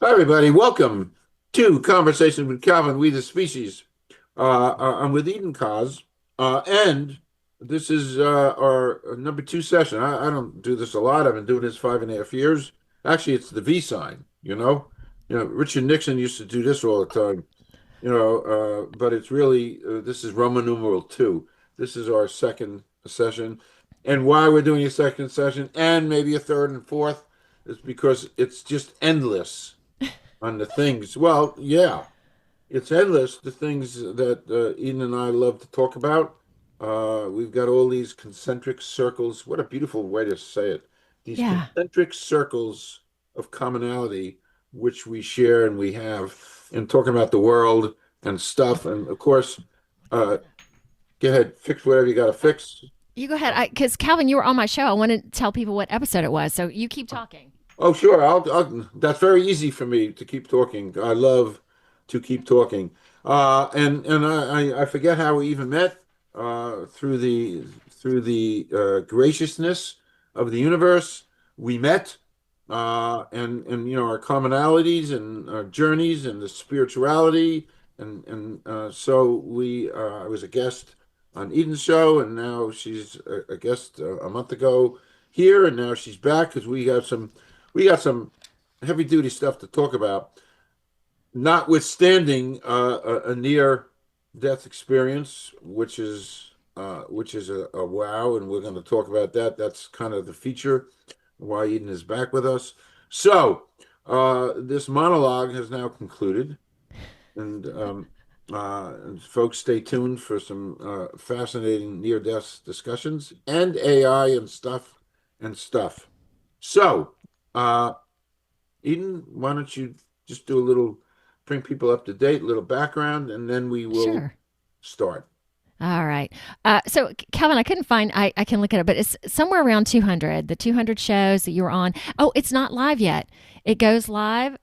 Hi, everybody. Welcome to Conversation with Calvin, We the Species. I'm with Eden Koz, and this is our number two session. I don't do this a lot. I've been doing this 5.5 years. Actually, it's the V sign, you know. Richard Nixon used to do this all the time, but it's really, this is Roman numeral two. This is our second session. And why we're doing a second session and maybe a third and fourth is because it's just endless on the things. Well, yeah, it's endless, the things that Eden and I love to talk about. We've got all these concentric circles. What a beautiful way to say it. These Yeah. concentric circles of commonality, which we share and we have in talking about the world and stuff. And of course, uh, go ahead, fix whatever you got to fix. You go ahead. Because Calvin, you were on my show. I want to tell people what episode it was. So you keep talking. Oh, sure. That's very easy for me to keep talking. I love to keep talking. And I forget how we even met through the graciousness of the universe. We met, and our commonalities and our journeys and the spirituality, and so we. I was a guest on Eden's show, and now she's a guest a month ago here, and now she's back because we got some heavy duty stuff to talk about, notwithstanding a near death experience, which is a wow, and we're going to talk about that. That's kind of the feature why Eden is back with us. So this monologue has now concluded, and folks, stay tuned for some fascinating near death discussions and AI and stuff. So. Uh, Eden, why don't you just do a little, bring people up to date, a little background, and then we will Sure. start. All right. So, Calvin, I couldn't find, I can look it up, but it's somewhere around 200, the 200 shows that you were on. Oh, it's not live yet. It goes live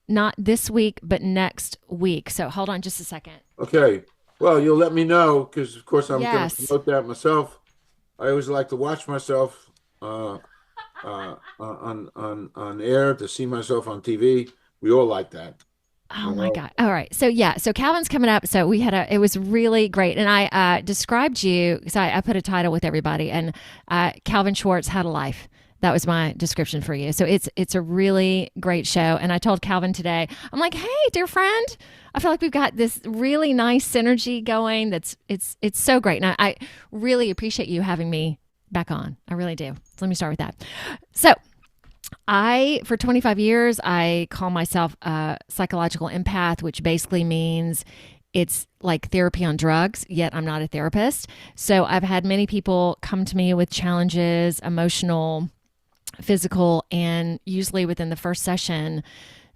not this week, but next week. So hold on just a second. Okay. Well, you'll let me know because, of course, I'm going to Yes. promote that myself. I always like to watch myself uh, on air, to see myself on TV. We all like that, Oh you my know. God. All right. So yeah. So Calvin's coming up. So it was really great. And I described you, so I put a title with everybody and Calvin Schwartz had a life. That was my description for you. So it's a really great show. And I told Calvin today, I'm like, hey, dear friend, I feel like we've got this really nice synergy going. It's so great. And I really appreciate you having me back on. I really do. So let me start with that. So for 25 years, I call myself a psychological empath, which basically means it's like therapy on drugs, yet I'm not a therapist. So I've had many people come to me with challenges, emotional, physical, and usually within the first session,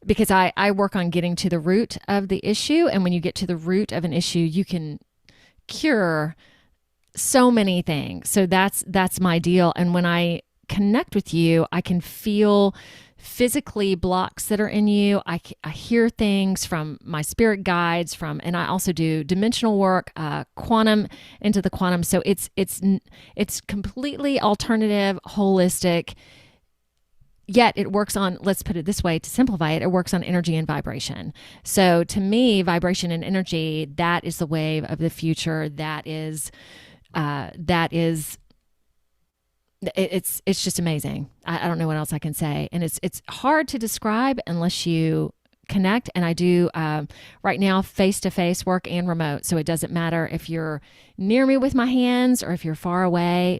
because I work on getting to the root of the issue. And when you get to the root of an issue, you can cure so many things. So that's my deal. And when I connect with you, I can feel physically blocks that are in you. I hear things from my spirit guides and I also do dimensional work, quantum into the quantum. So it's completely alternative, holistic. Yet it works on, let's put it this way to simplify it, it works on energy and vibration. So to me, vibration and energy, that is the wave of the future. That is it's just amazing. I don't know what else I can say, and it's hard to describe unless you connect. And I do right now face to face work and remote, so it doesn't matter if you're near me with my hands or if you're far away.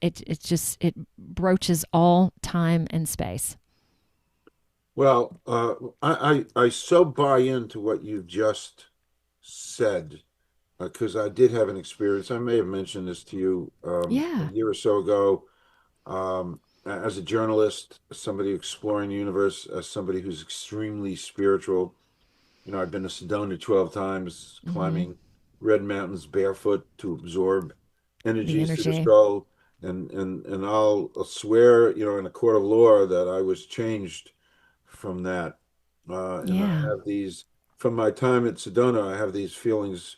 It broaches all time and space. Well, I so buy into what you just said because I did have an experience. I may have mentioned this to you a Yeah. year or so ago. As a journalist, somebody exploring the universe, as somebody who's extremely spiritual. I've been to Sedona 12 times, Mm-hmm. climbing red mountains barefoot to absorb The energies to the energy. soul. And I'll swear, in a court of law that I was changed from that. And I Yeah. have these, from my time at Sedona, I have these feelings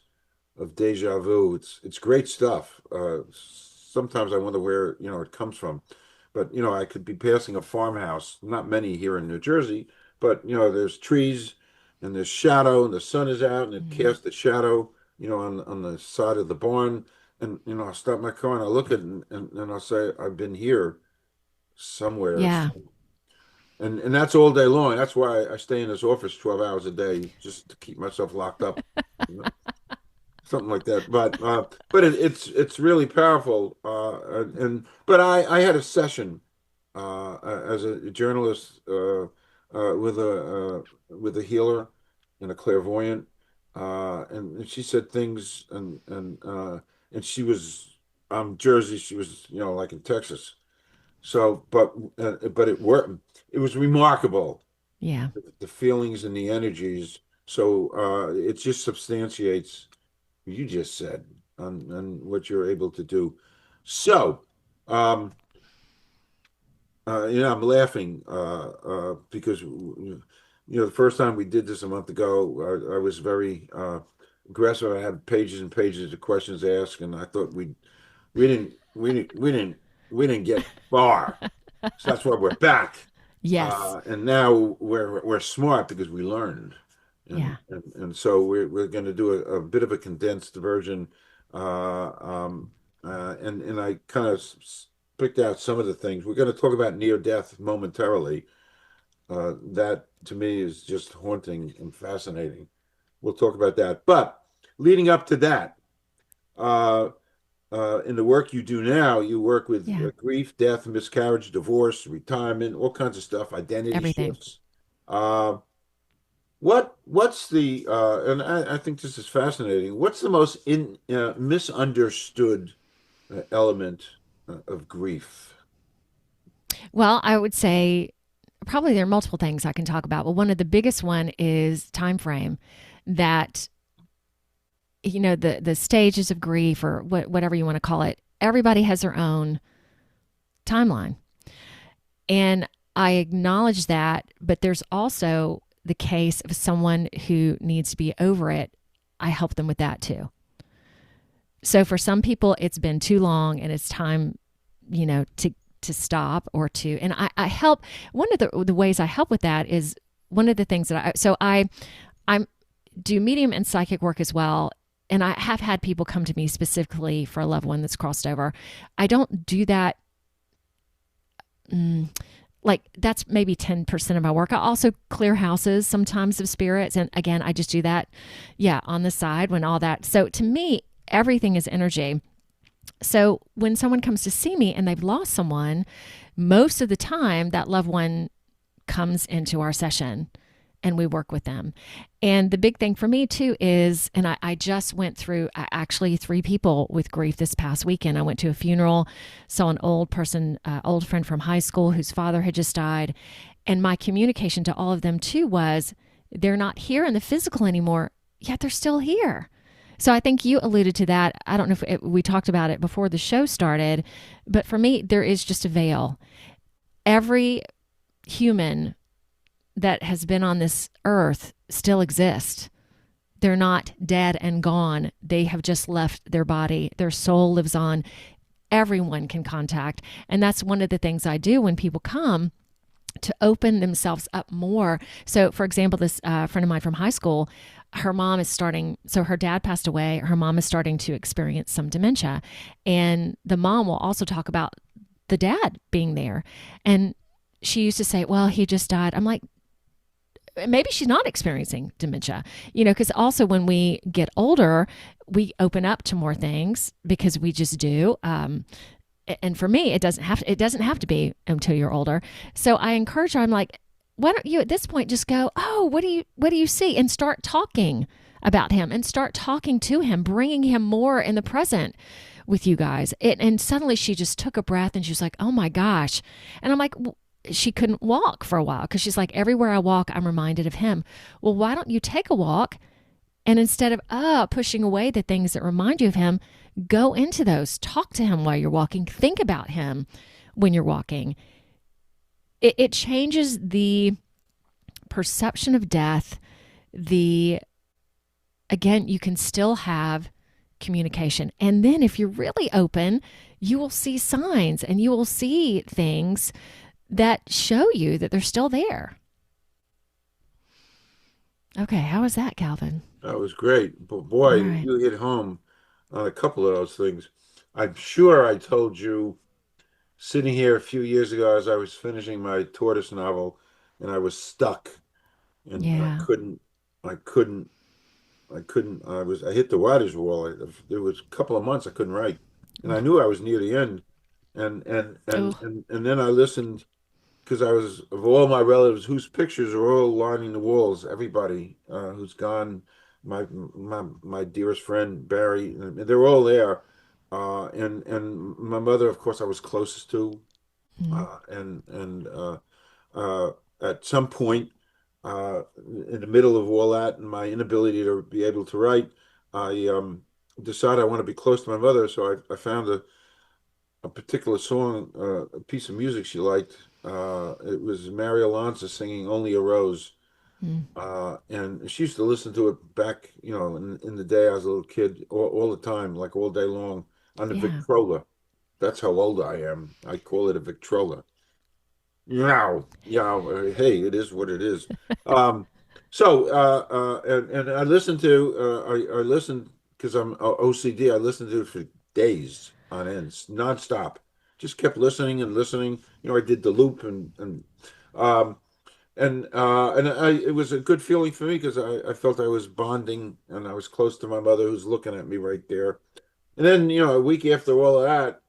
of deja vu. It's great stuff. Sometimes I wonder where, it comes from. But, I could be passing a farmhouse, not many here in New Jersey, but there's trees and there's shadow and the sun is out and it Mm. casts the shadow, on the side of the barn. And I'll stop my car and I'll look at it and I'll say, I've been here somewhere. Yeah. And that's all day long. That's why I stay in this office 12 hours a day just to keep myself locked up. You know, something like that. But it's really powerful. But I had a session as a journalist with a healer and a clairvoyant, and she said things and she was Jersey. She was like in Texas. So, but it worked. It was remarkable, Yeah. the feelings and the energies. So it just substantiates what you just said on what you're able to do. So, I'm laughing because the first time we did this a month ago, I was very aggressive. I had pages and pages of questions asked, and I thought we didn't get far. So that's why we're back. Yes. And now we're smart because we learned, Yeah. and so we're going to do a bit of a condensed version, uh, um, and I kind of picked out some of the things we're going to talk about near death momentarily. That to me is just haunting and fascinating. We'll talk about that, but leading up to that. Uh, in the work you do now, you work with Yeah. grief, death, miscarriage, divorce, retirement, all kinds of stuff, identity Everything. shifts. Uh, what's the and I think this is fascinating. What's the most misunderstood element of grief? Well, I would say probably there are multiple things I can talk about. But one of the biggest one is time frame that the stages of grief or whatever you want to call it. Everybody has their own timeline. And I acknowledge that, but there's also the case of someone who needs to be over it. I help them with that too. So for some people, it's been too long and it's time, to stop or to, and I help. One of the ways I help with that is one of the things that I do medium and psychic work as well. And I have had people come to me specifically for a loved one that's crossed over. I don't do that. Like that's maybe 10% of my work. I also clear houses sometimes of spirits. And again, I just do that. Yeah. On the side when all that. So to me, everything is energy. So when someone comes to see me and they've lost someone, most of the time that loved one comes into our session and we work with them. And the big thing for me too is, and I just went through actually 3 people with grief this past weekend. I went to a funeral, saw an old person, old friend from high school whose father had just died. And my communication to all of them too was, they're not here in the physical anymore, yet they're still here. So I think you alluded to that. I don't know if we talked about it before the show started, but for me, there is just a veil. Every human that has been on this earth still exists. They're not dead and gone. They have just left their body. Their soul lives on. Everyone can contact. And that's one of the things I do when people come, to open themselves up more. So for example, this friend of mine from high school, her mom is starting, so her dad passed away. Her mom is starting to experience some dementia. And the mom will also talk about the dad being there. And she used to say, well, he just died. I'm like, maybe she's not experiencing dementia, because also when we get older, we open up to more things because we just do. And for me, it doesn't have to be until you're older. So I encourage her. I'm like, why don't you at this point just go, oh, what do you see? And start talking about him and start talking to him, bringing him more in the present with you guys. And suddenly she just took a breath and she was like, oh my gosh. And I'm like, she couldn't walk for a while because she's like, everywhere I walk, I'm reminded of him. Well, why don't you take a walk and instead of pushing away the things that remind you of him, go into those, talk to him while you're walking, think about him when you're walking. It changes the perception of death. Again, you can still have communication. And then if you're really open, you will see signs and you will see things that show you that they're still there. Okay, how was that, Calvin? That was great. But All boy, right. you hit home on a couple of those things. I'm sure I told you sitting here a few years ago as I was finishing my tortoise novel and I was stuck and Yeah. I couldn't, I hit the writer's wall. There was a couple of months I couldn't write. And I knew I was near the end. Oh. And then I listened because I was of all my relatives whose pictures are all lining the walls. Everybody who's gone, my dearest friend Barry, they're all there. And my mother, of course, I was closest to. Mm, And uh, at some point, in the middle of all that, and my inability to be able to write, I decided I want to be close to my mother. So I found a particular song, a piece of music she liked. It was Mary Alonso singing "Only a Rose," mm. and she used to listen to it back, in the day I was a little kid, all the time, like all day long on the Yeah. Victrola. That's how old I am. I call it a Victrola. Yeah, yeah. Hey, it is what it is. Um, and I listened to I listened because I'm OCD. I listened to it for days on ends, nonstop. Just kept listening and listening. I did the loop um it was a good feeling for me because I felt I was bonding and I was close to my mother who's looking at me right there. And then, a week after all of that,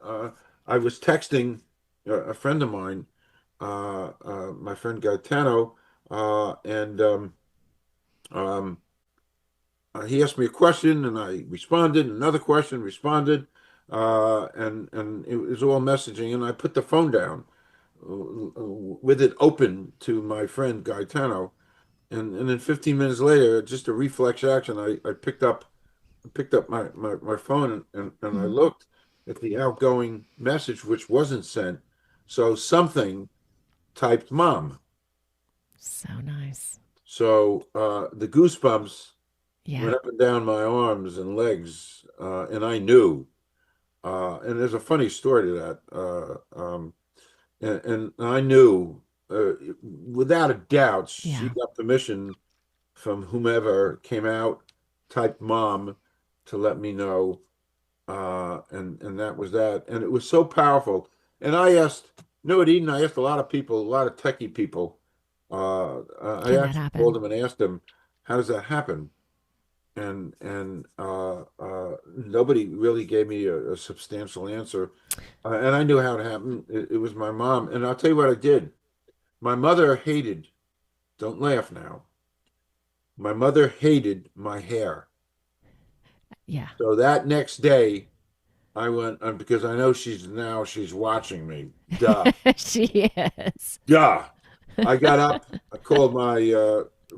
I was texting a friend of mine, my friend Gaetano, and um, he asked me a question, and I responded. Another question, responded, and it was all messaging. And I put the phone down with it open to my friend Gaetano, and then 15 minutes later, just a reflex action, I picked up my phone and I Mm. looked at the outgoing message, which wasn't sent. So something typed mom. So nice. So the goosebumps Yeah. went up and down my arms and legs, and I knew. And there's a funny story to that. And I knew without a doubt she Yeah. got permission from whomever came out, typed mom to let me know. And that was that. And it was so powerful. And I asked, at Eden, I asked a lot of people, a lot of techie people. I Can that actually called happen? them and asked them, how does that happen? And nobody really gave me a substantial answer. And I knew how it happened. It was my mom. And I'll tell you what I did. My mother hated, don't laugh now. My mother hated my hair. Yeah. So that next day, I went, because I know she's watching me. Duh. She is. Duh. I got up. I called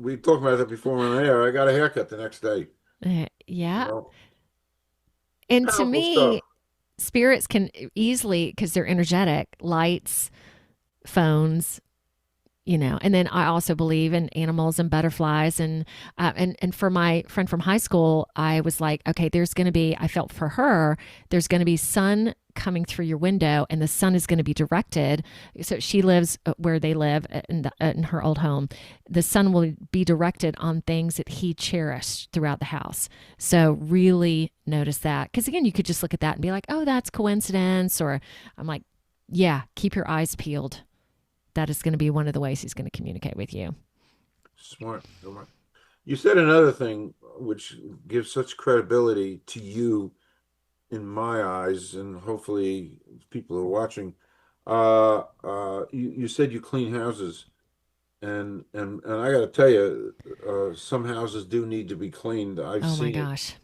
we talked about that before on air. I got a haircut the next day. You Yeah. know, And to Powerful stuff. me, spirits can easily, because they're energetic, lights, phones, and then I also believe in animals and butterflies, and for my friend from high school, I was like, okay, there's going to be, I felt for her, there's going to be sun coming through your window, and the sun is going to be directed. So she lives where they live in her old home. The sun will be directed on things that he cherished throughout the house. So really notice that, because again, you could just look at that and be like, oh, that's coincidence, or I'm like, yeah, keep your eyes peeled. That is going to be one of the ways he's going to communicate with you. Smart. Smart. You said another thing which gives such credibility to you in my eyes, and hopefully people who are watching. You said you clean houses. And I got to tell you, some houses do need to be cleaned. I've Oh my seen it. gosh.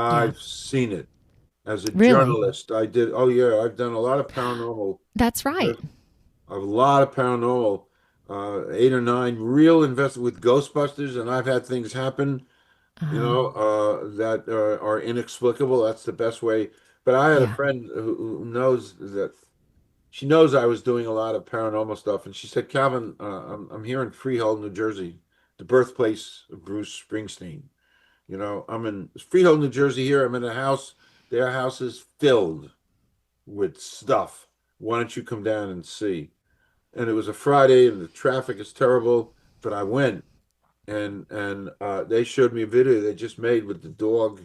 Yeah. I've seen it as a Really? journalist. I did. Oh yeah, I've done a lot of paranormal. That's right. A lot of paranormal. 8 or 9 real invested with Ghostbusters, and I've had things happen, Uh, that are inexplicable. That's the best way. But I had a yeah. friend who knows that she knows I was doing a lot of paranormal stuff, and she said, "Calvin, I'm here in Freehold, New Jersey, the birthplace of Bruce Springsteen. I'm in Freehold, New Jersey. Here, I'm in a house. Their house is filled with stuff. Why don't you come down and see?" And it was a Friday, and the traffic is terrible, but I went, and they showed me a video they just made with the dog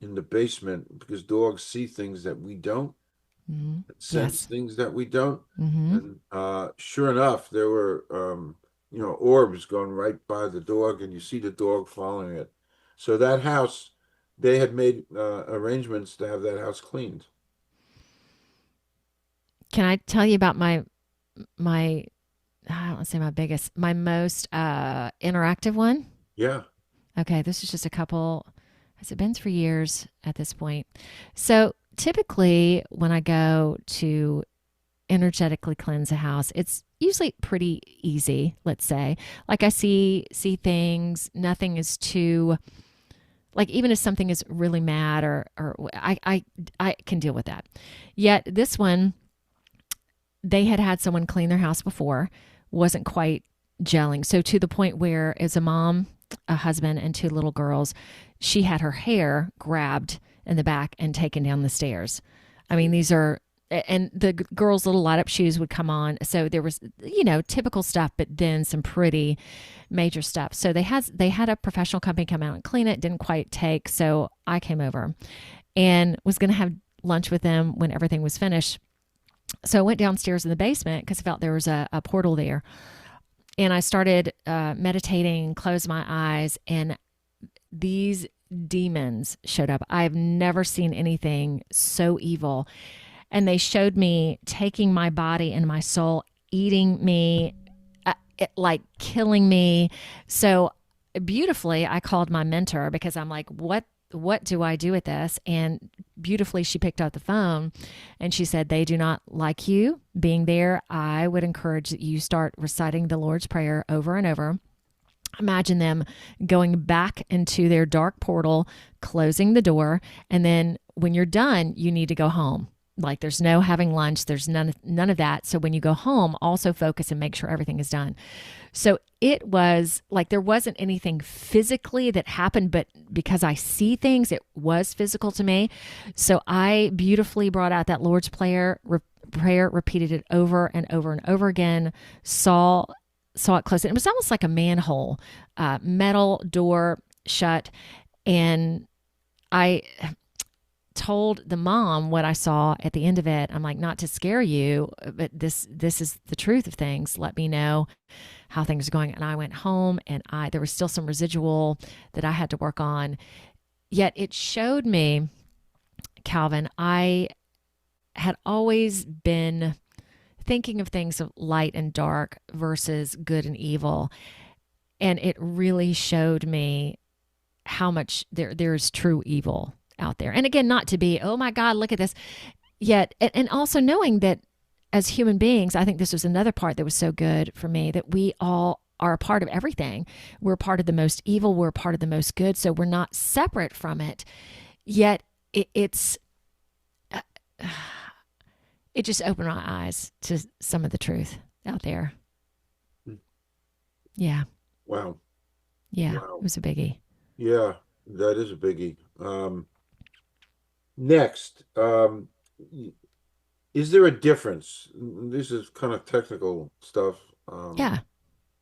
in the basement because dogs see things that we don't, Hmm. sense Yes. things that we don't. Hmm. And sure enough, there were orbs going right by the dog, and you see the dog following it. So that house, they had made arrangements to have that house cleaned. Can I tell you about my I don't want to say my biggest, my most interactive one? Yeah, Okay, this is just a couple. Has it been 3 years at this point? So typically, when I go to energetically cleanse a house, it's usually pretty easy. Let's say, like I see things. Nothing is too like even if something is really mad or I can deal with that. Yet this one, they had had someone clean their house before, wasn't quite gelling. So to the point where, as a mom, a husband, and two little girls, she had her hair grabbed in the back and taken down the stairs. I mean, these are, and the girls' little light up shoes would come on. So there was, typical stuff, but then some pretty major stuff. So they had a professional company come out and clean it. Didn't quite take. So I came over and was going to have lunch with them when everything was finished. So I went downstairs in the basement because I felt there was a portal there. And I started meditating, closed my eyes, and these demons showed up. I've never seen anything so evil. And they showed me taking my body and my soul, eating me, like killing me. So beautifully, I called my mentor because I'm like, what do I do with this? And beautifully, she picked up the phone and she said, they do not like you being there. I would encourage that you start reciting the Lord's Prayer over and over. Imagine them going back into their dark portal, closing the door, and then when you're done, you need to go home. Like there's no having lunch, there's none of that. So when you go home, also focus and make sure everything is done. So it was like there wasn't anything physically that happened, but because I see things, it was physical to me. So I beautifully brought out that Lord's prayer, repeated it over and over and over again, saw it close. And it was almost like a manhole, metal door shut. And I told the mom what I saw at the end of it. I'm like, not to scare you, but this is the truth of things. Let me know how things are going. And I went home and there was still some residual that I had to work on. Yet it showed me, Calvin, I had always been thinking of things of light and dark versus good and evil. And it really showed me how much there's true evil out there. And again, not to be, oh my God, look at this. Yet, and also knowing that as human beings, I think this was another part that was so good for me, that we all are a part of everything. We're a part of the most evil. We're a part of the most good. So we're not separate from it. Yet it's, it just opened my eyes to some of the truth out there. Yeah. wow, Yeah. It wow, was a biggie. yeah, that is a biggie. Next, is there a difference? This is kind of technical stuff. Yeah.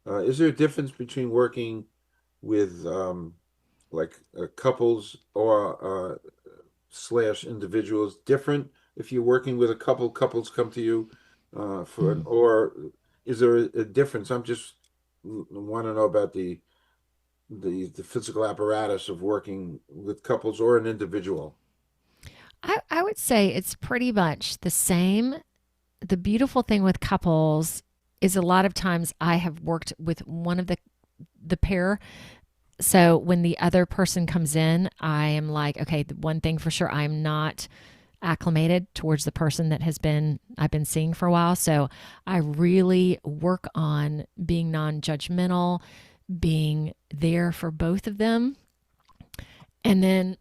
Is there a difference between working with like couples or slash individuals? Different if you're working with a couple, couples come to you for an, Mm. or is there a difference? I'm just want to know about the physical apparatus of working with couples or an individual. I would say it's pretty much the same. The beautiful thing with couples is a lot of times I have worked with one of the pair. So when the other person comes in, I am like, okay, the one thing for sure, I'm not acclimated towards the person that I've been seeing for a while. So I really work on being non-judgmental, being there for both of them. And then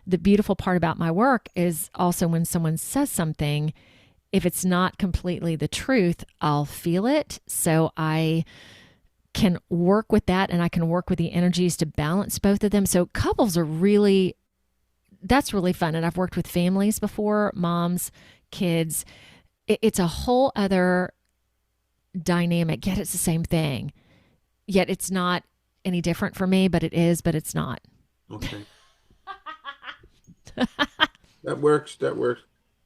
the beautiful part about my work is also when someone says something, if it's not completely the truth, I'll feel it. So I can work with that and I can work with the energies to balance both of them. So couples are really, that's really fun. And I've worked with families before, moms, kids. It's a whole other dynamic, yet it's the same thing. Yet it's not any different for me, but it is, but it's not. Okay. That works. That works.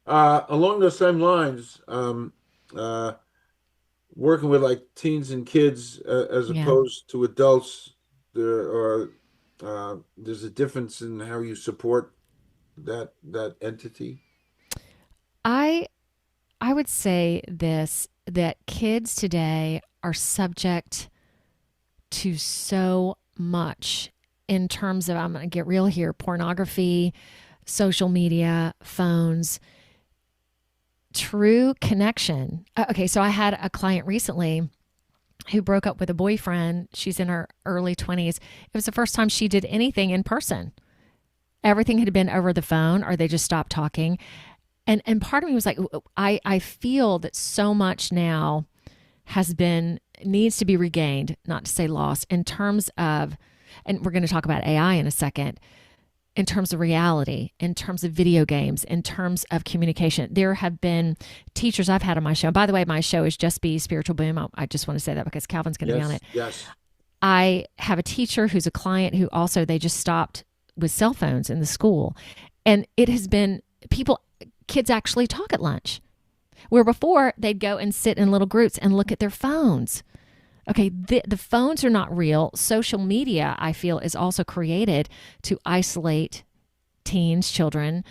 Along those same lines, uh, working with like teens and kids as Yeah. opposed to adults, there's a difference in how you support that entity. I I would say this, that kids today are subject to so much in terms of, I'm going to get real here, pornography, social media, phones, true connection. Okay, so I had a client recently who broke up with a boyfriend. She's in her early 20s. It was the first time she did anything in person. Everything had been over the phone, or they just stopped talking. And part of me was like, I feel that so much now has been, needs to be regained, not to say lost, in terms of, and we're going to talk about AI in a second, in terms of reality, in terms of video games, in terms of communication. There have been teachers I've had on my show. By the way, my show is Just Be Spiritual Boom. I just want to say that because Calvin's going to be on Yes, it. yes. I have a teacher who's a client who also, they just stopped with cell phones in the school. And it has been people, kids actually talk at lunch, where before they'd go and sit in little groups and look at their phones. Okay, the phones are not real. Social media, I feel, is also created to isolate teens, children.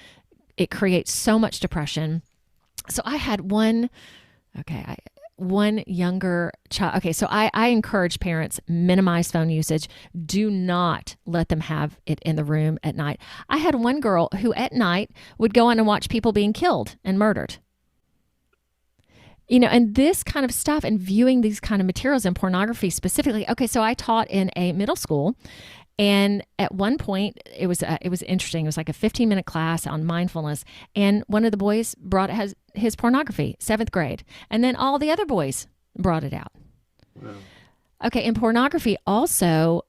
It creates so much depression. So I had one younger child. Okay, so I encourage parents, minimize phone usage. Do not let them have it in the room at night. I had one girl who at night would go on and watch people being killed and murdered. And this kind of stuff, and viewing these kind of materials and pornography specifically. Okay, so I taught in a middle school, and at one point it was interesting. It was like a 15-minute class on mindfulness, and one of the boys brought his pornography, 7th grade, and then all the other boys brought it out. Wow. Okay, and pornography also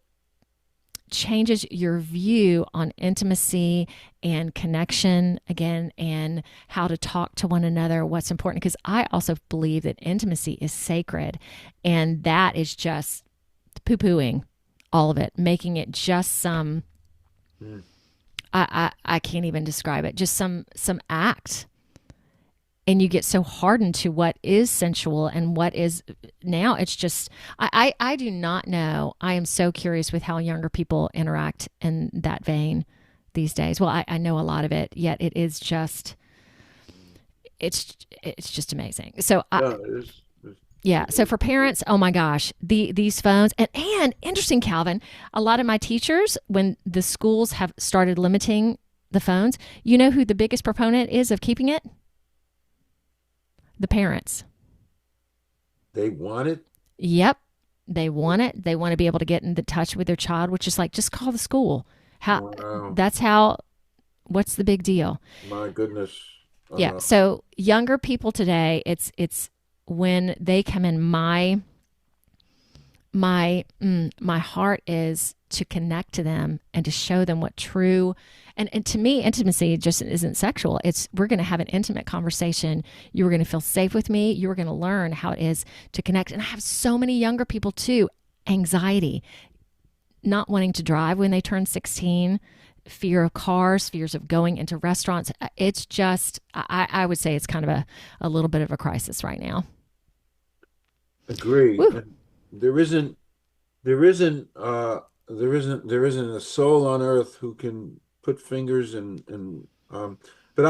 changes your view on intimacy and connection again, and how to talk to one another, what's important, because I also believe that intimacy is sacred, and that is just poo-pooing all of it, making it just some Mm. I can't even describe it, just some act, and you get so hardened to what is sensual and what is now. It's just I do not know. I am so curious with how younger people interact in that vein these days. Well, I know a lot of it, yet it is just it's just amazing. So Yeah, yeah. So for parents, oh my gosh, these phones, and interesting, Calvin, a lot of my teachers, when the schools have started limiting the phones, you know who the biggest proponent is of keeping it? The parents. they want it. Yep. They want it. They want to be able to get into touch with their child, which is like, just call the school. How Wow, that's how what's the big deal? my goodness. Yeah. Uh, So younger people today, it's when they come in, my heart is to connect to them and to show them what true, and to me, intimacy just isn't sexual. It's, we're going to have an intimate conversation. You're going to feel safe with me. You're going to learn how it is to connect. And I have so many younger people too, anxiety, not wanting to drive when they turn 16, fear of cars, fears of going into restaurants. It's just, I would say it's kind of a little bit of a crisis right now. Agree. Woo. And there isn't there isn't there isn't a soul on earth who can put fingers and but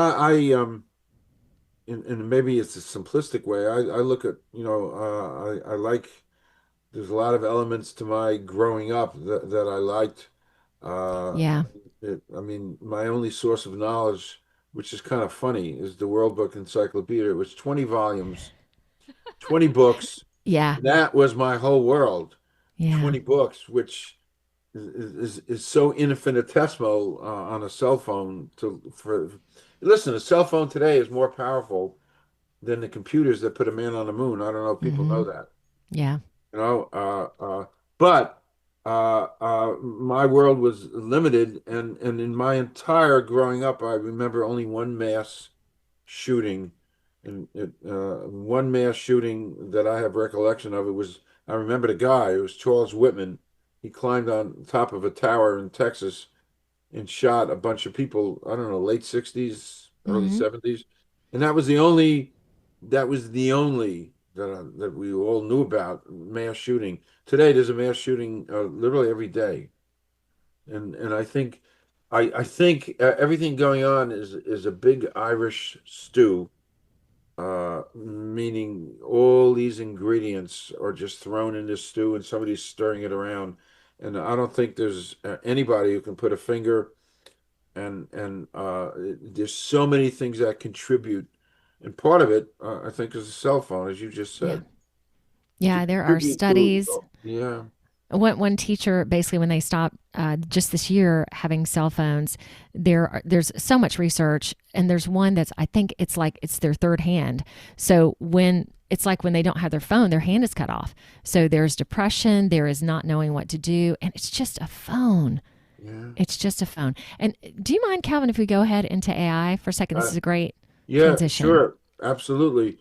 and maybe it's a simplistic way. I look at, I like, there's a lot of elements to my growing up that I liked. Uh, Yeah. I mean, my only source of knowledge, which is kind of funny, is the World Book Encyclopedia. It was 20 volumes, 20 books. Yeah. That was my whole world. Yeah. 20 books, which is so infinitesimal on a cell phone. Listen, a cell phone today is more powerful than the computers that put a man on the moon. I don't know if people Mm-hmm. know that. Yeah. You know, but my world was limited, and in my entire growing up, I remember only one mass shooting, and one mass shooting that I have recollection of. I remember the guy. It was Charles Whitman, he climbed on top of a tower in Texas and shot a bunch of people, I don't know, late 60s, early Hmm. 70s. And that was the only that we all knew about mass shooting. Today there's a mass shooting literally every day. And I think everything going on is a big Irish stew, meaning all these ingredients are just thrown in this stew and somebody's stirring it around. And I don't think there's anybody who can put a finger, and there's so many things that contribute. And part of it, I think, is the cell phone, as you just Yeah. said, to Yeah, there are contribute to, studies. yeah, One teacher basically, when they stopped just this year having cell phones, there's so much research, and there's one that's, I think it's like it's their third hand. So when it's like when they don't have their phone, their hand is cut off. So there's depression, there is not knowing what to do, and it's just a phone. yeah. It's just a phone. And do you mind, Calvin, if we go ahead into AI for a second? This Uh, is a great yeah, transition. sure, absolutely.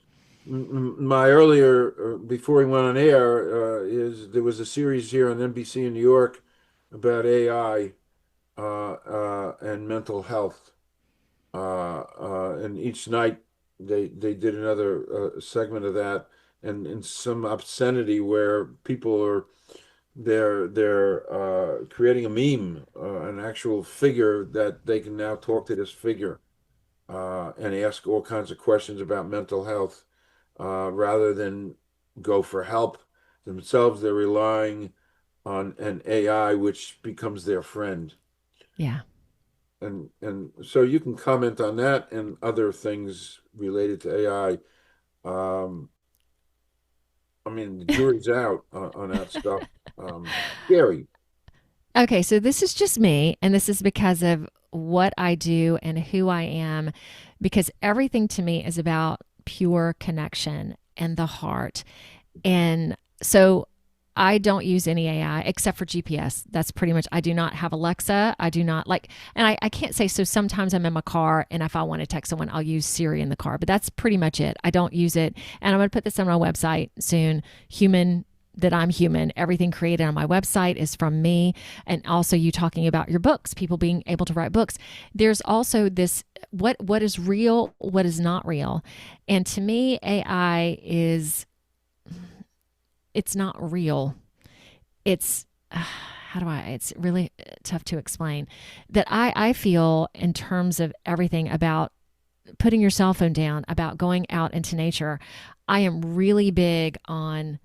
My earlier, before we went on air, is there was a series here on NBC in New York about AI and mental health. And each night they did another segment of that, and some obscenity where people are they're creating a meme, an actual figure that they can now talk to this figure and ask all kinds of questions about mental health rather than go for help themselves. They're relying on an AI, which becomes their friend. Yeah. And so you can comment on that and other things related to AI. I mean, the jury's out on that stuff. Scary. Okay, so this is just me, and this is because of what I do and who I am, because everything to me is about pure connection and the heart. And so I don't use any AI except for GPS. That's pretty much, I do not have Alexa. I do not like, and I can't say, so sometimes I'm in my car and if I want to text someone, I'll use Siri in the car, but that's pretty much it. I don't use it. And I'm going to put this on my website soon. That I'm human. Everything created on my website is from me. And also, you talking about your books, people being able to write books. There's also this, what is real, what is not real. And to me, AI is, it's not real. It's how do I, it's really tough to explain that I feel in terms of everything about putting your cell phone down, about going out into nature. I am really big on,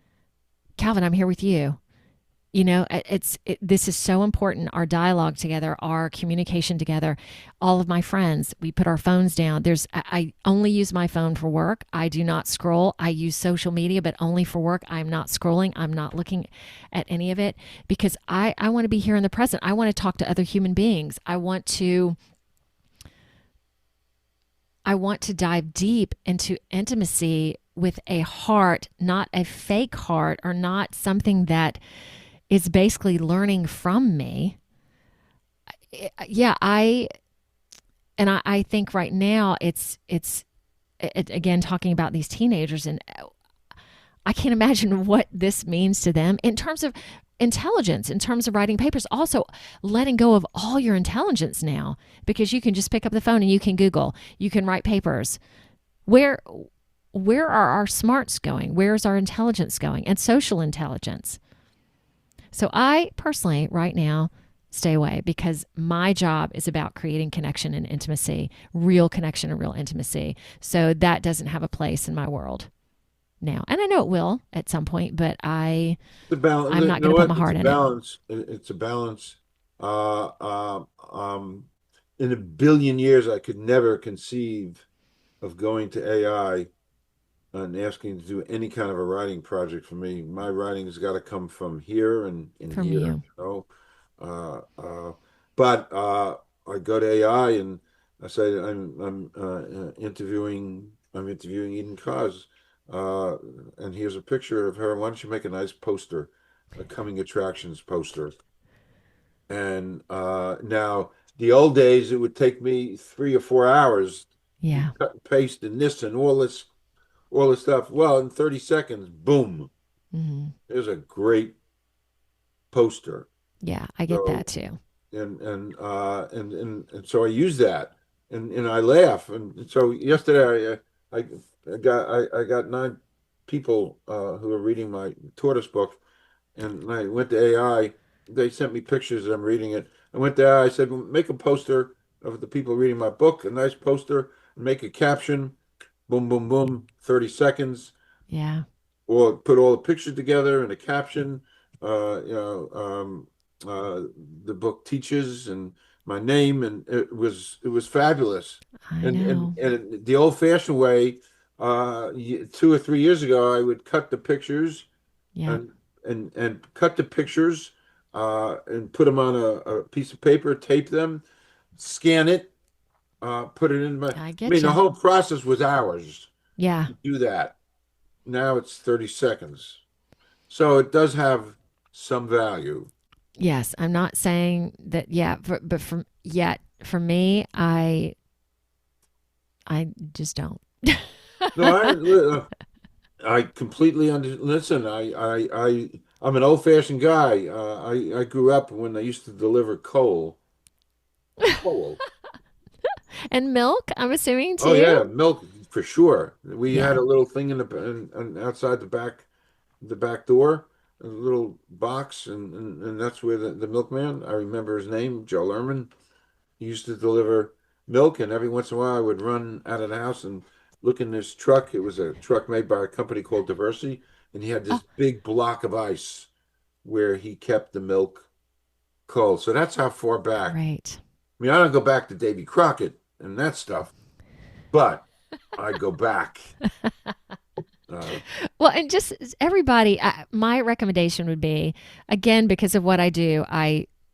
Calvin, I'm here with you. This is so important. Our dialogue together, our communication together. All of my friends, we put our phones down. I only use my phone for work. I do not scroll. I use social media, but only for work. I'm not scrolling. I'm not looking at any of it because I want to be here in the present. I want to talk to other human beings. I want to dive deep into intimacy with a heart, not a fake heart, or not something that is basically learning from me. Yeah, I think right now again talking about these teenagers, and I can't imagine what this means to them in terms of intelligence, in terms of writing papers. Also, letting go of all your intelligence now because you can just pick up the phone and you can Google, you can write papers. Where where are our smarts going? Where's our intelligence going? And social intelligence. So I personally, right now, stay away because my job is about creating connection and intimacy, real connection and real intimacy. So that doesn't have a place in my world now. And I know it will at some point, but The balance, I'm you not know going to put what? my It's a heart in it. balance. It's a balance. Uh, uh, um, in a billion years, I could never conceive of going to AI and asking to do any kind of a writing project for me. My writing has got to come from here and in From here, you. you know. Uh, uh, but I go to AI and I say I'm interviewing Eden Koz, and here's a picture of her. Why don't you make a nice poster, a coming attractions poster? And now the old days, it would take me 3 or 4 hours to Yeah. cut and paste and this and all this stuff. Well, in 30 seconds, boom, Mm-hmm. there's a great poster. Yeah, I get that So too. and so I use that, and I laugh. And so yesterday I got nine people who are reading my tortoise book, and I went to AI. They sent me pictures. I'm reading it. I went to AI. I said, "Well, make a poster of the people reading my book, a nice poster, and make a caption. Boom, boom, boom, 30 seconds, Yeah, or put all the pictures together and a caption. You know, uh, the book teaches and my name, and it was fabulous. I And know. and the old-fashioned way, 2 or 3 years ago, I would cut the pictures Yeah, and cut the pictures and put them on a piece of paper, tape them, scan it, put it in my. I I mean, get the you. whole process was hours Yeah. to do that. Now it's 30 seconds. So it does have some value. Yes, I'm not saying that. Yeah, but for me, I just don't. No, I completely listen. I'm an old-fashioned guy. I grew up when they used to deliver coal. Coal. And milk, I'm assuming Oh yeah, too. milk for sure. We had Yeah. a little thing outside the back door, a little box, and that's where the milkman. I remember his name, Joe Lerman. He used to deliver milk, and every once in a while I would run out of the house and look in this truck. It was a truck made by a company called Diversity, and he had Oh, this big block of ice where he kept the milk cold. So that's how far back. great. I mean, I don't go back to Davy Crockett and that stuff, but I go back. Uh, Well, and just everybody, my recommendation would be, again, because of what I do,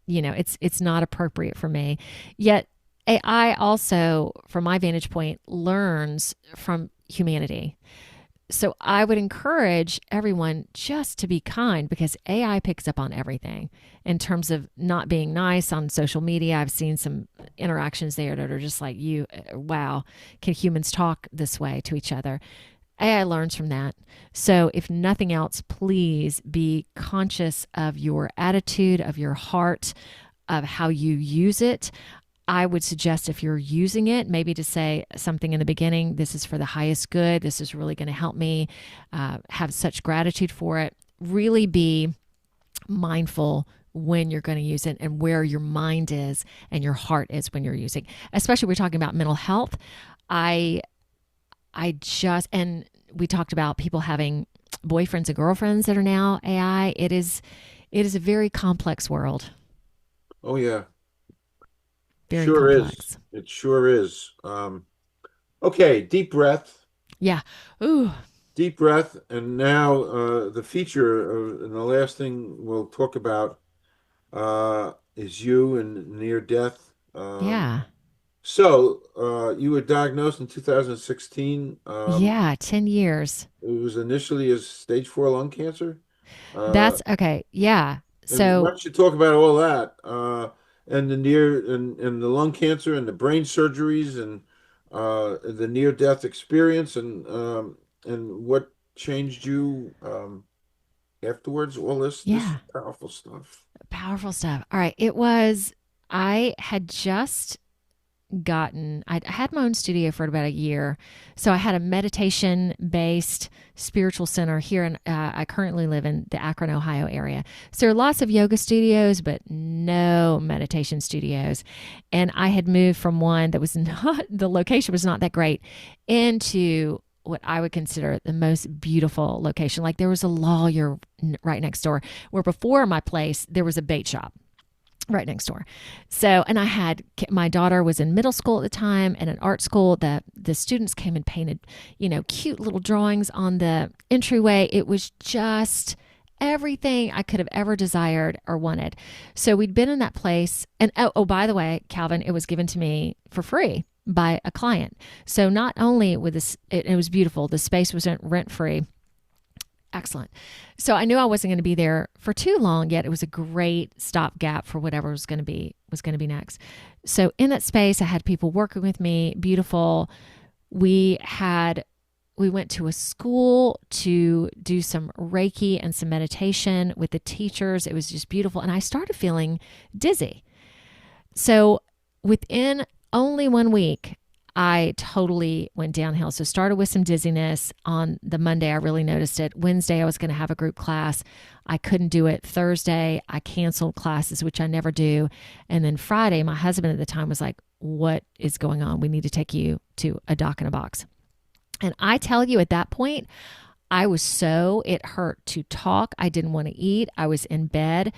it's not appropriate for me. Yet AI also, from my vantage point, learns from humanity. So I would encourage everyone just to be kind, because AI picks up on everything in terms of not being nice on social media. I've seen some interactions there that are just like, wow, can humans talk this way to each other? AI learns from that. So, if nothing else, please be conscious of your attitude, of your heart, of how you use it. I would suggest, if you're using it, maybe to say something in the beginning: this is for the highest good. This is really going to help me have such gratitude for it. Really be mindful when you're going to use it and where your mind is and your heart is when you're using. Especially, we're talking about mental health. I and we talked about people having boyfriends and girlfriends that are now AI. It is a very complex world. oh yeah, Very sure is. complex. It sure is. Okay, deep breath. Yeah. Ooh. Deep breath, and now the feature and the last thing we'll talk about is you and near death. Yeah. So you were diagnosed in 2016. Yeah. 10 years. It was initially as stage 4 lung cancer. Uh, That's okay. Yeah. and why So, don't you talk about all that and and the lung cancer and the brain surgeries and the near death experience and what changed you afterwards, all this is yeah, powerful stuff. powerful stuff. All right. I had just I had my own studio for about a year. So I had a meditation based spiritual center here. I currently live in the Akron, Ohio area. So there are lots of yoga studios, but no meditation studios. And I had moved from one that was not, the location was not that great, into what I would consider the most beautiful location. Like, there was a lawyer right next door, where before my place, there was a bait shop right next door. So, and my daughter was in middle school at the time and in art school. The students came and painted, cute little drawings on the entryway. It was just everything I could have ever desired or wanted. So we'd been in that place, and by the way, Calvin, it was given to me for free by a client. So not only with this, it was beautiful. The space was rent free. Excellent. So I knew I wasn't going to be there for too long, yet it was a great stopgap for whatever was going to be next. So in that space, I had people working with me, beautiful. We had we went to a school to do some Reiki and some meditation with the teachers. It was just beautiful. And I started feeling dizzy. So within only 1 week, I totally went downhill. So started with some dizziness. On the Monday, I really noticed it. Wednesday, I was going to have a group class. I couldn't do it. Thursday, I canceled classes, which I never do. And then Friday, my husband at the time was like, what is going on? We need to take you to a doc in a box. And I tell you, at that point, it hurt to talk. I didn't want to eat. I was in bed.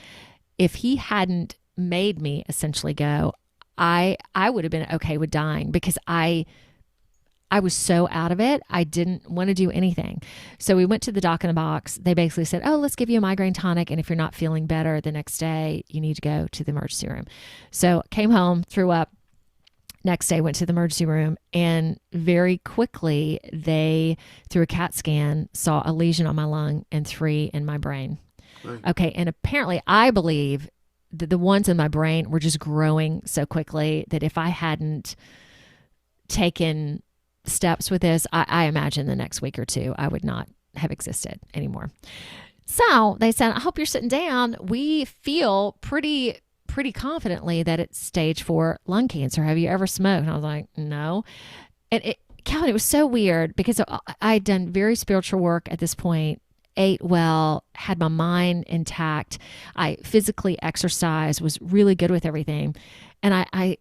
If he hadn't made me essentially go, I would have been okay with dying, because I was so out of it. I didn't want to do anything. So we went to the doc in the box. They basically said, oh, let's give you a migraine tonic. And if you're not feeling better the next day, you need to go to the emergency room. So came home, threw up. Next day, went to the emergency room, and very quickly they, through a CAT scan, saw a lesion on my lung and 3 in my brain. Right. Okay. And apparently I believe that the ones in my brain were just growing so quickly that if I hadn't taken steps with this, I imagine the next week or two, I would not have existed anymore. So they said, I hope you're sitting down. We feel pretty confidently that it's stage 4 lung cancer. Have you ever smoked? And I was like, no. And Calvin, it was so weird, because I had done very spiritual work at this point, ate well, had my mind intact. I physically exercised, was really good with everything. And I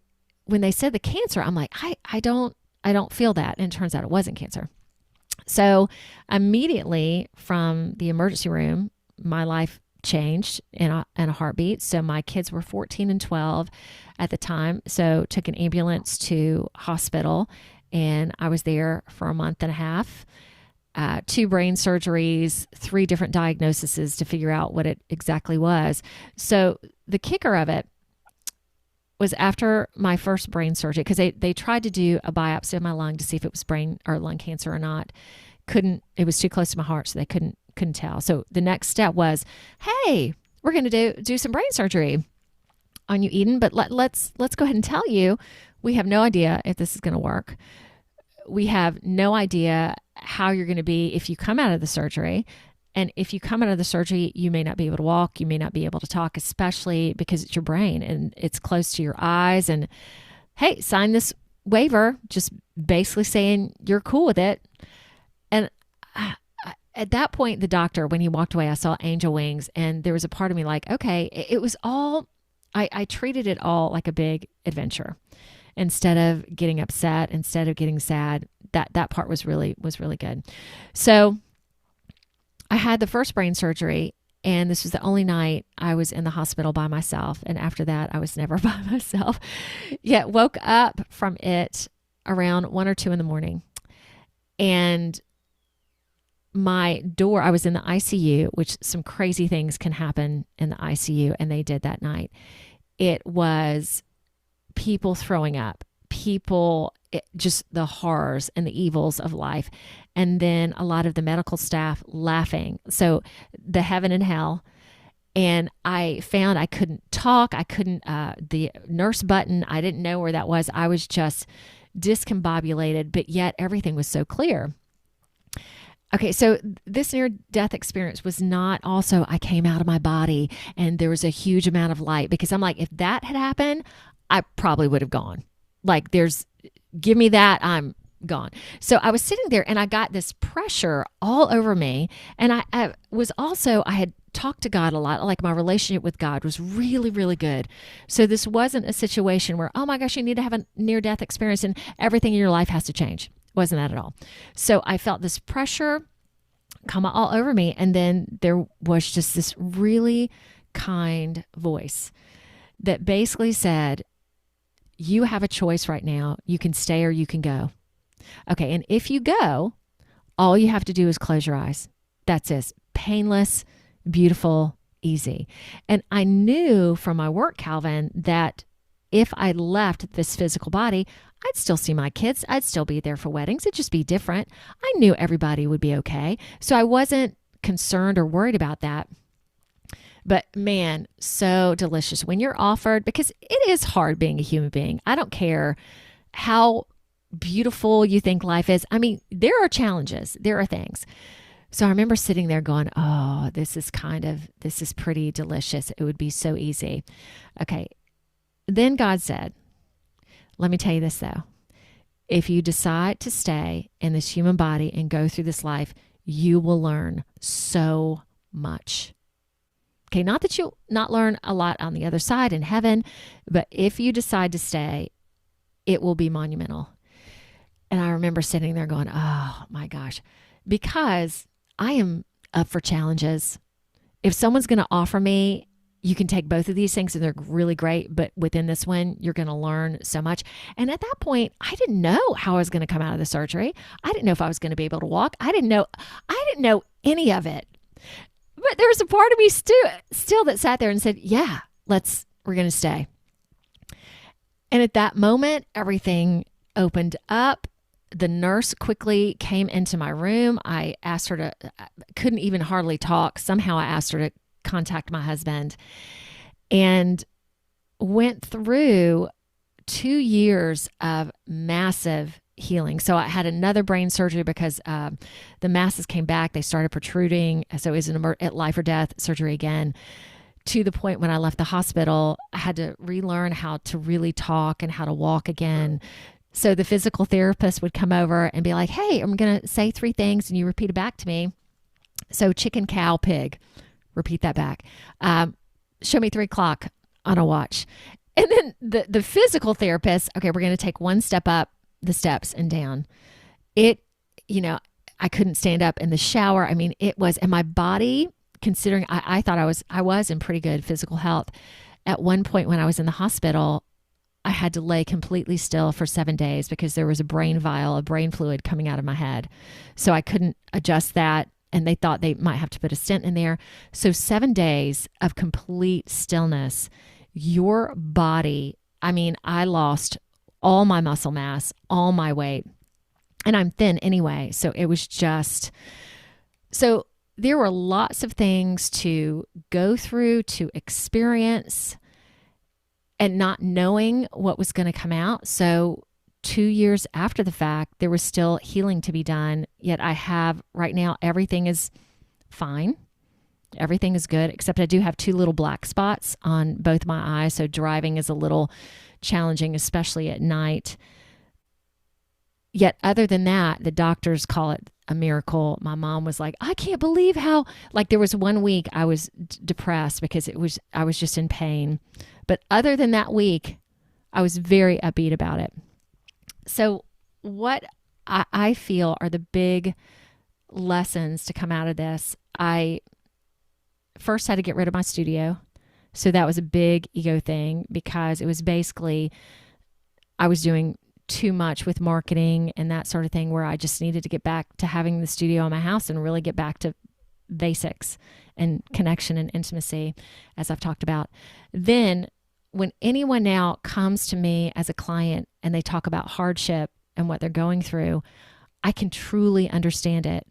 when they said the cancer, I'm like, I don't feel that. And it turns out it wasn't cancer. So immediately from the emergency room, my life changed in a heartbeat. So my kids were 14 and 12 at the time. So took an ambulance to hospital, and I was there for a month and a half. 2 brain surgeries, 3 different diagnoses to figure out what it exactly was. So the kicker of it was, after my first brain surgery, because they tried to do a biopsy of my lung to see if it was brain or lung cancer or not. It was too close to my heart, so they couldn't tell. So the next step was, hey, we're going to do some brain surgery on you, Eden, but let's go ahead and tell you, we have no idea if this is going to work. We have no idea how you're going to be if you come out of the surgery. And if you come out of the surgery, you may not be able to walk, you may not be able to talk, especially because it's your brain and it's close to your eyes. And hey, sign this waiver, just basically saying you're cool with it. And at that point, the doctor, when he walked away, I saw angel wings, and there was a part of me like, okay, it was all, I treated it all like a big adventure. Instead of getting upset, instead of getting sad, that part was really good. So I had the first brain surgery, and this was the only night I was in the hospital by myself. And after that, I was never by myself. Yet woke up from it around 1 or 2 in the morning, and my door, I was in the ICU, which some crazy things can happen in the ICU, and they did that night. It was people throwing up, just the horrors and the evils of life. And then a lot of the medical staff laughing. So the heaven and hell. And I found I couldn't talk. The nurse button, I didn't know where that was. I was just discombobulated, but yet everything was so clear. Okay, so this near-death experience was not also, I came out of my body and there was a huge amount of light, because I'm like, if that had happened, I probably would have gone. Like, give me that, I'm gone. So I was sitting there and I got this pressure all over me. And I had talked to God a lot. Like, my relationship with God was really, really good. So this wasn't a situation where, oh my gosh, you need to have a near-death experience and everything in your life has to change. Wasn't that at all. So I felt this pressure come all over me. And then there was just this really kind voice that basically said, you have a choice right now. You can stay or you can go. Okay. And if you go, all you have to do is close your eyes. That's it. Painless, beautiful, easy. And I knew from my work, Calvin, that if I left this physical body, I'd still see my kids. I'd still be there for weddings. It'd just be different. I knew everybody would be okay. So I wasn't concerned or worried about that. But man, so delicious when you're offered, because it is hard being a human being. I don't care how beautiful you think life is. I mean, there are challenges, there are things. So I remember sitting there going, oh, this is pretty delicious. It would be so easy. Okay. Then God said, let me tell you this though. If you decide to stay in this human body and go through this life, you will learn so much. Okay, not that you'll not learn a lot on the other side in heaven, but if you decide to stay, it will be monumental. And I remember sitting there going, oh my gosh, because I am up for challenges. If someone's going to offer me, you can take both of these things and they're really great, but within this one, you're going to learn so much. And at that point, I didn't know how I was going to come out of the surgery. I didn't know if I was going to be able to walk. I didn't know any of it. But there was a part of me still that sat there and said, yeah, we're going to stay. And at that moment, everything opened up. The nurse quickly came into my room. I asked her to, couldn't even hardly talk. Somehow I asked her to contact my husband and went through 2 years of massive healing. So I had another brain surgery because the masses came back. They started protruding. So it was an life or death surgery again. To the point when I left the hospital, I had to relearn how to really talk and how to walk again. So the physical therapist would come over and be like, hey, I'm going to say 3 things and you repeat it back to me. So chicken, cow, pig. Repeat that back. Show me 3 o'clock on a watch. And then the physical therapist, okay, we're going to take 1 step up the steps and down. I couldn't stand up in the shower. I mean, it was, and my body, considering I thought I was in pretty good physical health. At one point when I was in the hospital, I had to lay completely still for 7 days because there was a brain vial of brain fluid coming out of my head. So I couldn't adjust that. And they thought they might have to put a stent in there. So 7 days of complete stillness, your body, I mean, I lost all my muscle mass, all my weight, and I'm thin anyway. So it was so there were lots of things to go through, to experience, and not knowing what was going to come out. So 2 years after the fact, there was still healing to be done. Yet I have right now, everything is fine. Everything is good, except I do have 2 little black spots on both my eyes. So driving is a little challenging, especially at night. Yet other than that, the doctors call it a miracle. My mom was like, I can't believe how, like there was 1 week I was depressed because I was just in pain. But other than that week, I was very upbeat about it. So what I feel are the big lessons to come out of this. I first had to get rid of my studio. So that was a big ego thing because it was basically, I was doing too much with marketing and that sort of thing where I just needed to get back to having the studio in my house and really get back to basics and connection and intimacy, as I've talked about. Then when anyone now comes to me as a client and they talk about hardship and what they're going through, I can truly understand it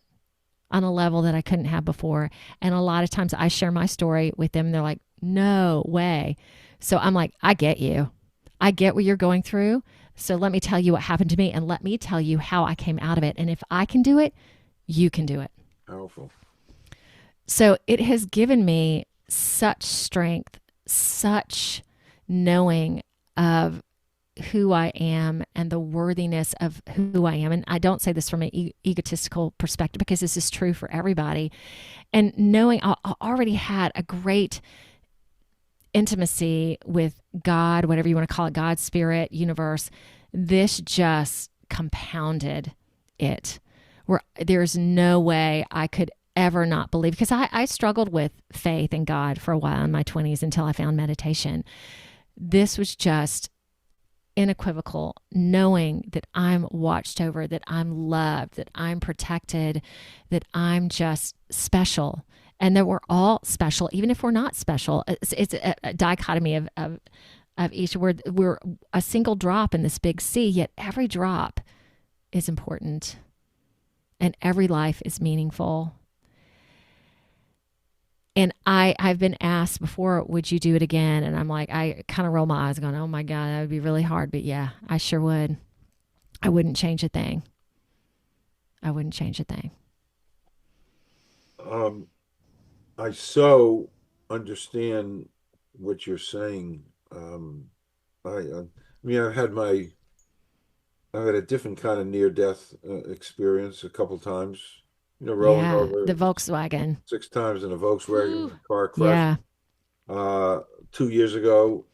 on a level that I couldn't have before. And a lot of times I share my story with them and they're like, no way. So I'm like, I get you. I get what you're going through. So let me tell you what happened to me and let me tell you how I came out of it. And if I can do it, you can do it. Powerful. So it has given me such strength, such knowing of who I am and the worthiness of who I am. And I don't say this from an egotistical perspective because this is true for everybody. And knowing I already had a great intimacy with God, whatever you want to call it, God, spirit, universe, this just compounded it. Where there's no way I could ever not believe, because I struggled with faith in God for a while in my 20s until I found meditation. This was just unequivocal, knowing that I'm watched over, that I'm loved, that I'm protected, that I'm just special, and that we're all special, even if we're not special. It's a dichotomy of each. We're a single drop in this big sea, yet every drop is important, and every life is meaningful. And I've been asked before, would you do it again? And I'm like, I kind of roll my eyes going, oh my God, that would be really hard. But yeah, I sure would. I wouldn't change a thing. I wouldn't change a thing. Um, I so understand what you're saying. I mean, I've had a different kind of near-death experience a couple times. Rolling Yeah, over the Volkswagen. 6 times in a Volkswagen Whew. car crash. Yeah. Uh, 2 years ago,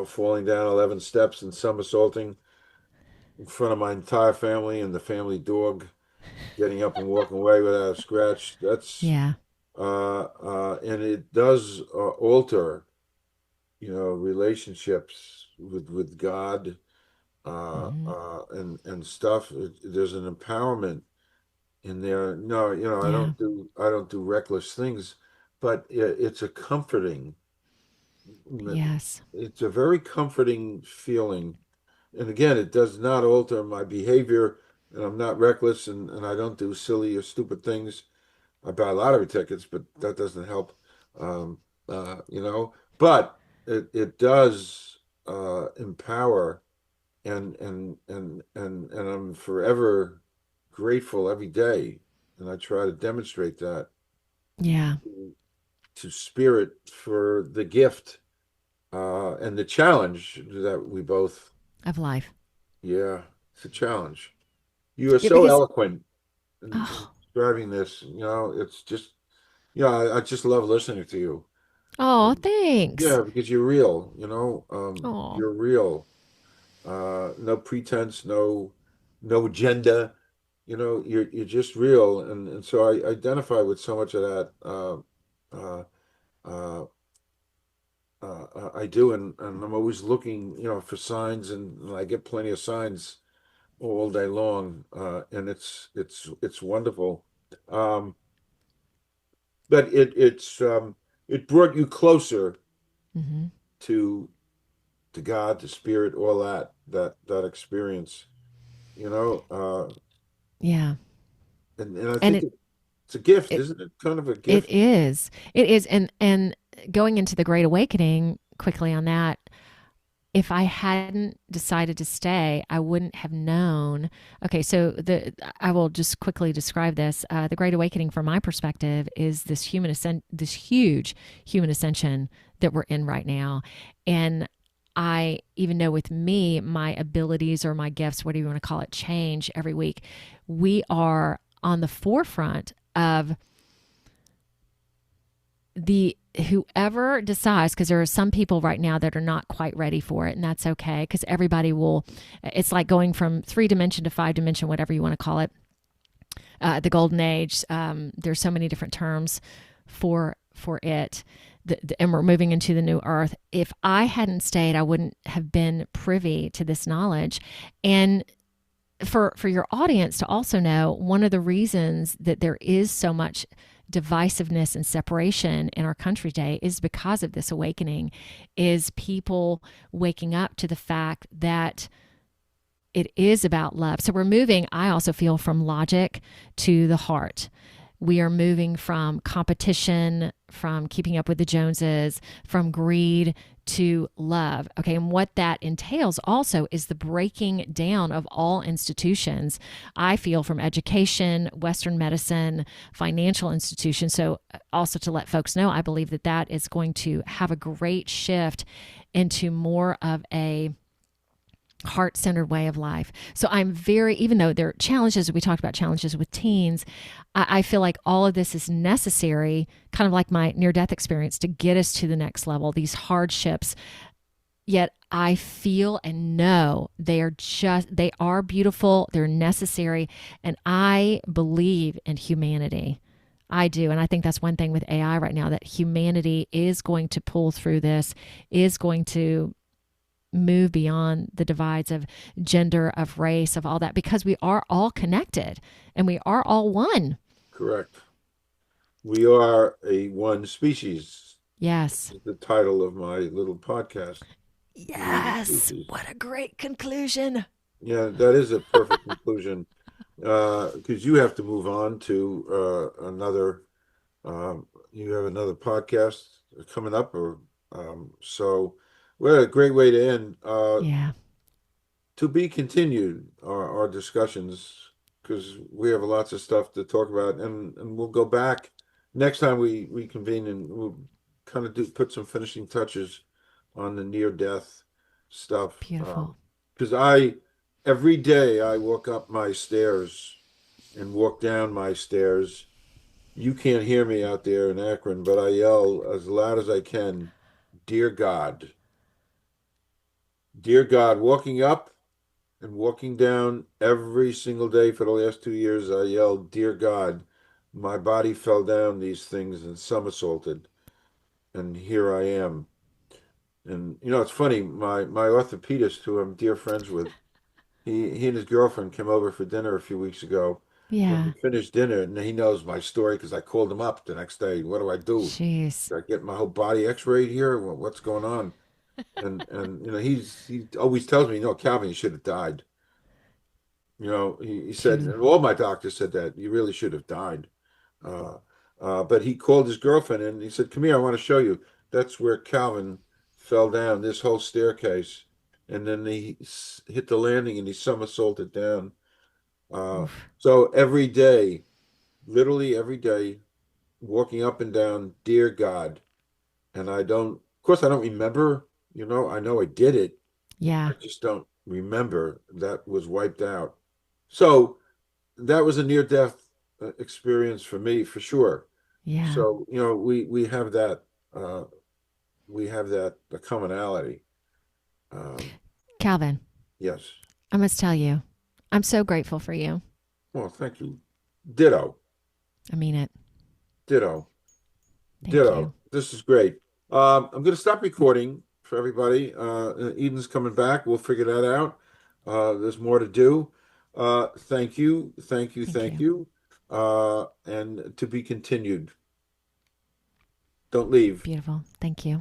falling down 11 steps and somersaulting in front of my entire family and the family dog, getting up and walking away without a scratch. That's Yeah. and it does alter, relationships with God, Hmm. and stuff. There's an empowerment in there. No, Yeah. I don't do reckless things, but it's a comforting. Yes. It's a very comforting feeling. And again, it does not alter my behavior, and I'm not reckless, and I don't do silly or stupid things. I buy lottery tickets, but that doesn't help. Um, but it does empower, and I'm forever grateful every day, and I try to demonstrate that Yeah. to spirit for the gift and the challenge that we both. Of life. Yeah, it's a challenge. You are Yeah, so because eloquent in oh, describing this. It's just, I just love listening to you. oh, Um, thanks. yeah, because you're real, Oh, you're real. No pretense, no agenda. You're just real, and so I identify with so much of that. Uh, uh, I do, and I'm always looking, for signs, and I get plenty of signs all day long, and it's wonderful. Um, but it brought you closer hmm, to God, to spirit, all that experience, yeah. and I And think it's a gift, it isn't it? Kind of a it gift. is. It is. And going into the Great Awakening quickly on that, if I hadn't decided to stay, I wouldn't have known. Okay, so the I will just quickly describe this. The Great Awakening, from my perspective, is this huge human ascension that we're in right now, and I even know with me, my abilities or my gifts, whatever you want to call it, change every week. We are on the forefront of the whoever decides, because there are some people right now that are not quite ready for it, and that's okay, because everybody will. It's like going from 3 dimension to 5 dimension, whatever you want to call it, the golden age. There's so many different terms for it, and we're moving into the new earth. If I hadn't stayed, I wouldn't have been privy to this knowledge. And for your audience to also know, one of the reasons that there is so much divisiveness and separation in our country today is because of this awakening, is people waking up to the fact that it is about love. So we're moving, I also feel, from logic to the heart. We are moving from competition, from keeping up with the Joneses, from greed to love. Okay. And what that entails also is the breaking down of all institutions. I feel, from education, Western medicine, financial institutions. So, also to let folks know, I believe that that is going to have a great shift into more of a heart centered way of life. So I'm very, even though there are challenges, we talked about challenges with teens, I feel like all of this is necessary, kind of like my near death experience, to get us to the next level, these hardships. Yet I feel and know they are beautiful, they're necessary, and I believe in humanity. I do. And I think that's one thing with AI right now, that humanity is going to pull through this, is going to move beyond the divides of gender, of race, of all that, because we are all connected and we are all one. Correct. We are a one species. Yes. Is the title of my little podcast. We the Yes. species. What a great conclusion. Yeah, that is a perfect conclusion. Because you have to move on to another. You have another podcast coming up, or so. What a great way to end. Yeah. To be continued, our discussions, because we have lots of stuff to talk about, and we'll go back next time we convene, and we'll kind of do put some finishing touches on the near death stuff. Beautiful. Because I every day I walk up my stairs and walk down my stairs. You can't hear me out there in Akron, but I yell as loud as I can, "Dear God, dear God," walking up and walking down every single day for the last 2 years. I yelled, "Dear God." My body fell down these things and somersaulted, and here I am. And it's funny. My orthopedist, who I'm dear friends with, he and his girlfriend came over for dinner a few weeks ago. When we Yeah. finished dinner, and he knows my story because I called him up the next day. What do I do? Jeez. Should I get my whole body X-rayed here? What's going on? And he always tells me, Calvin, you should have died. He said, Phew. and all my doctors said that you really should have died. Uh, but he called his girlfriend and he said, "Come here, I want to show you." That's where Calvin fell down this whole staircase. And then he hit the landing and he somersaulted down. Uh, Oof. so every day, literally every day, walking up and down, "Dear God." And of course, I don't remember, I know I did it. I Yeah. just don't remember that was wiped out. So that was a near death experience for me for sure. Yeah. So, we have that uh the commonality. Um Calvin, yes. I must tell you, I'm so grateful for you. Well, thank you. Ditto. I mean it. Ditto. Thank you. Ditto. This is great. I'm going to stop recording for everybody. Eden's coming back. We'll figure that out. There's more to do. Thank you. Thank you. Thank Thank you. you. And to be continued. Don't leave. Beautiful. Thank you.